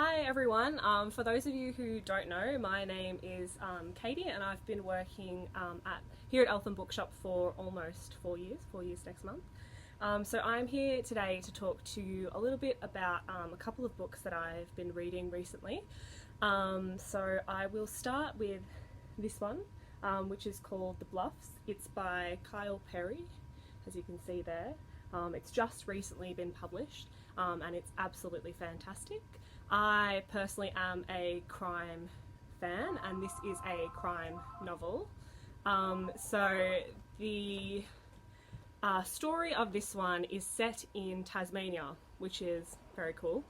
Hi everyone. For those of you who don't know, my name is Katie, and I've been working here at Eltham Bookshop for almost 4 years, 4 years next month. So I'm here today to talk to you a little bit about a couple of books that I've been reading recently. So I will start with this one, which is called The Bluffs. It's by Kyle Perry, as you can see there. It's just recently been published, and it's absolutely fantastic. I personally am a crime fan, and this is a crime novel. So the story of this one is set in Tasmania, which is very cool.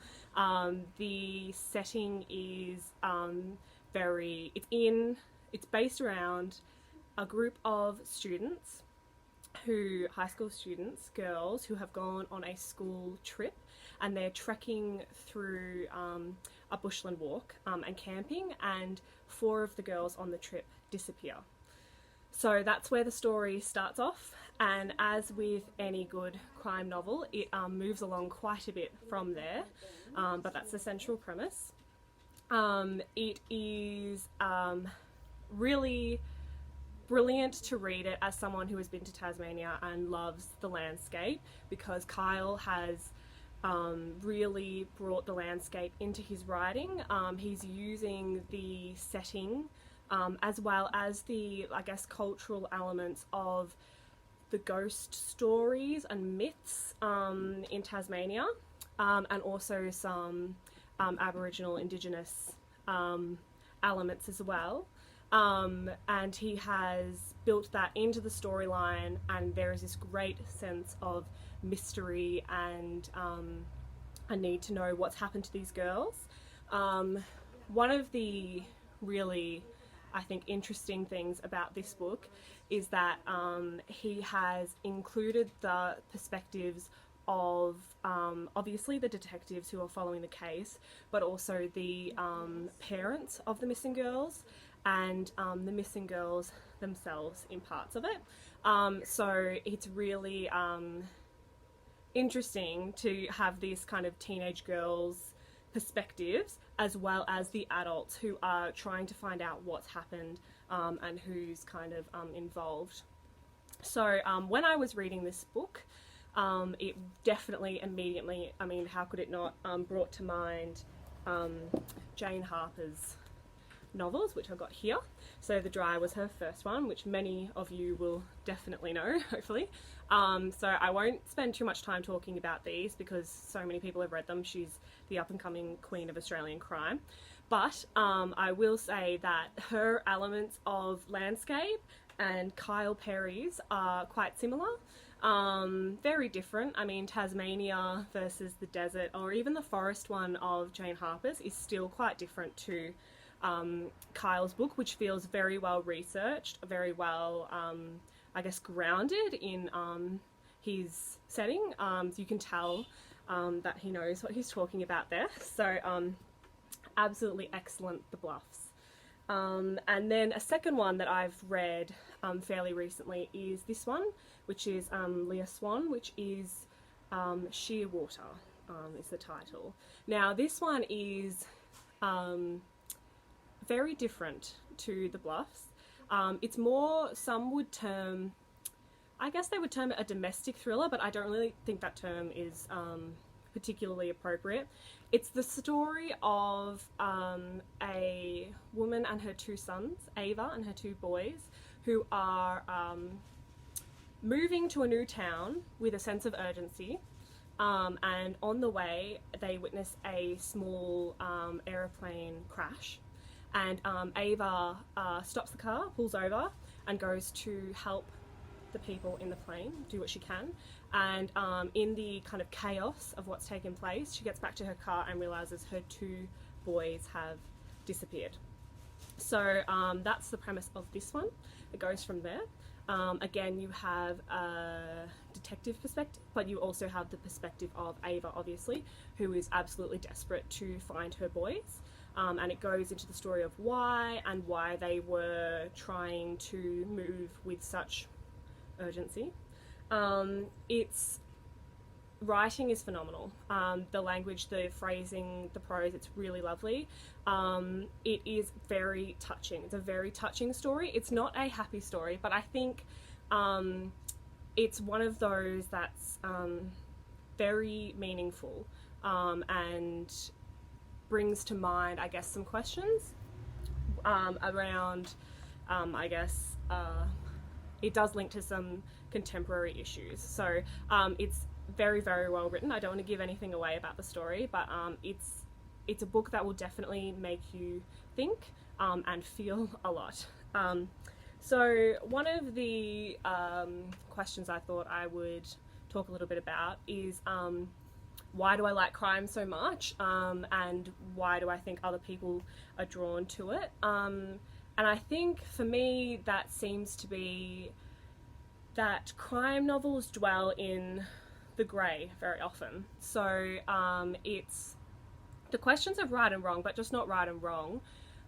The setting is it's based around a group of students high school students, girls, who have gone on a school trip, and they're trekking through a bushland walk and camping, and 4 of the girls on the trip disappear. So that's where the story starts off, and as with any good crime novel, it moves along quite a bit from there, but that's the central premise. It is really brilliant to read it as someone who has been to Tasmania and loves the landscape, because Kyle has really brought the landscape into his writing. He's using the setting as well as the, I guess, cultural elements of the ghost stories and myths in Tasmania, and also some Aboriginal Indigenous elements as well. And he has built that into the storyline, and there is this great sense of mystery and a need to know what's happened to these girls. One of the really, I think, interesting things about this book is that he has included the perspectives of obviously the detectives who are following the case, but also the parents of the missing girls, and the missing girls themselves in parts of it. So it's really interesting to have these kind of teenage girls' perspectives, as well as the adults who are trying to find out what's happened and who's kind of involved. So when I was reading this book, it definitely immediately, I mean, how could it not, brought to mind Jane Harper's novels, which I've got here. So The Dry was her first one, which many of you will definitely know, hopefully. So I won't spend too much time talking about these because so many people have read them. She's the up-and-coming queen of Australian crime. But I will say that her elements of landscape and Kyle Perry's are quite similar. Very different. I mean, Tasmania versus the desert, or even the forest one of Jane Harper's, is still quite different to Kyle's book, which feels very well researched, very well, I guess, grounded in his setting. So you can tell that he knows what he's talking about there. So absolutely excellent, The Bluffs. And then a second one that I've read fairly recently is this one, which is Leah Swan, which is Shearwater, is the title. Now this one is very different to The Bluffs. It's more, some would term, I guess they would term it a domestic thriller, but I don't really think that term is particularly appropriate. It's the story of a woman and her 2 sons, Ava and her 2 boys, who are moving to a new town with a sense of urgency. And on the way, they witness a small aeroplane crash. And Ava stops the car, pulls over, and goes to help the people in the plane do what she can. And in the kind of chaos of what's taken place, she gets back to her car and realises her 2 boys have disappeared. So that's the premise of this one. It goes from there. Again, you have a detective perspective, but you also have the perspective of Ava, obviously, who is absolutely desperate to find her boys. And it goes into the story of why they were trying to move with such urgency. It's writing is phenomenal. The language, the phrasing, the prose, it's really lovely. It is very touching. It's a very touching story. It's not a happy story, but I think it's one of those that's very meaningful, and brings to mind, I guess, some questions around, I guess, it does link to some contemporary issues. So it's very, very well written. I don't want to give anything away about the story, but it's a book that will definitely make you think and feel a lot. So one of the questions I thought I would talk a little bit about is why do I like crime so much, and why do I think other people are drawn to it? And I think for me that seems to be that crime novels dwell in the grey very often. So it's the questions of right and wrong, but just not right and wrong.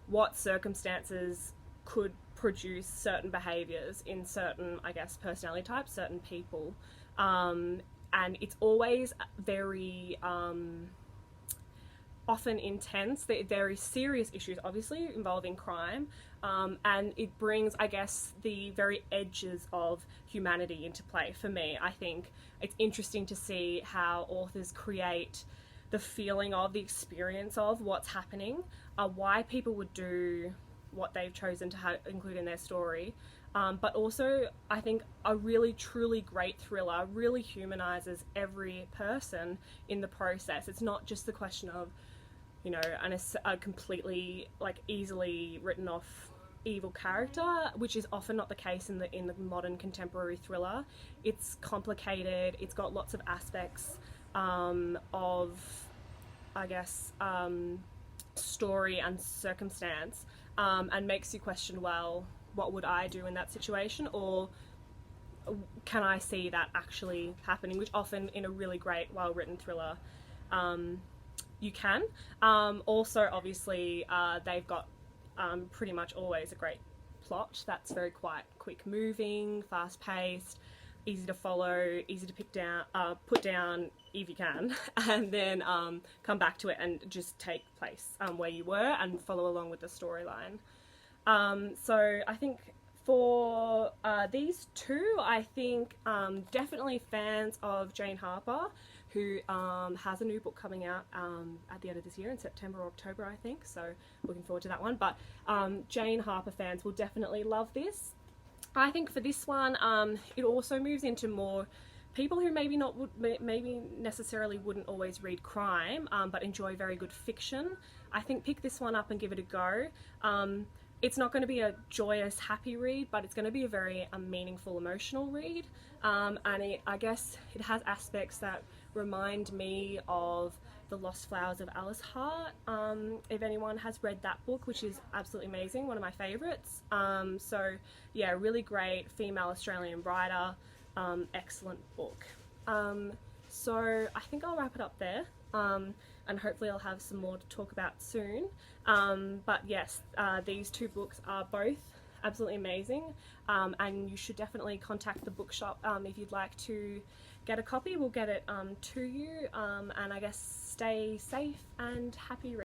What circumstances could produce certain behaviours in certain, I guess, personality types, certain people. And it's always very often intense. They're very serious issues, obviously, involving crime. And it brings, I guess, the very edges of humanity into play for me. I think it's interesting to see how authors create the feeling of, the experience of what's happening, why people would do what they've chosen to include in their story. But also, I think a really, truly great thriller really humanises every person in the process. It's not just the question of, you know, a completely, like, easily written off evil character, which is often not the case in the modern contemporary thriller. It's complicated. It's got lots of aspects of, I guess, story and circumstance, and makes you question, well, what would I do in that situation, or can I see that actually happening, which often in a really great, well-written thriller you can. Also, obviously, they've got pretty much always a great plot that's very quite quick-moving, fast-paced, easy to follow, easy to put down if you can, and then come back to it and just take place where you were and follow along with the storyline. So I think for these two, I think definitely fans of Jane Harper, who has a new book coming out at the end of this year in September or October, I think, so looking forward to that one. But Jane Harper fans will definitely love this. I think for this one, it also moves into more people who maybe necessarily wouldn't always read crime, but enjoy very good fiction. I think pick this one up and give it a go. It's not going to be a joyous, happy read, but it's going to be a very meaningful, emotional read. And I guess it has aspects that remind me of The Lost Flowers of Alice Hart, if anyone has read that book, which is absolutely amazing, one of my favourites. So yeah, really great female Australian writer, excellent book. So I think I'll wrap it up there, and hopefully I'll have some more to talk about soon. But yes, these two books are both absolutely amazing, and you should definitely contact the bookshop if you'd like to get a copy. We'll get it to you, and I guess stay safe and happy reading.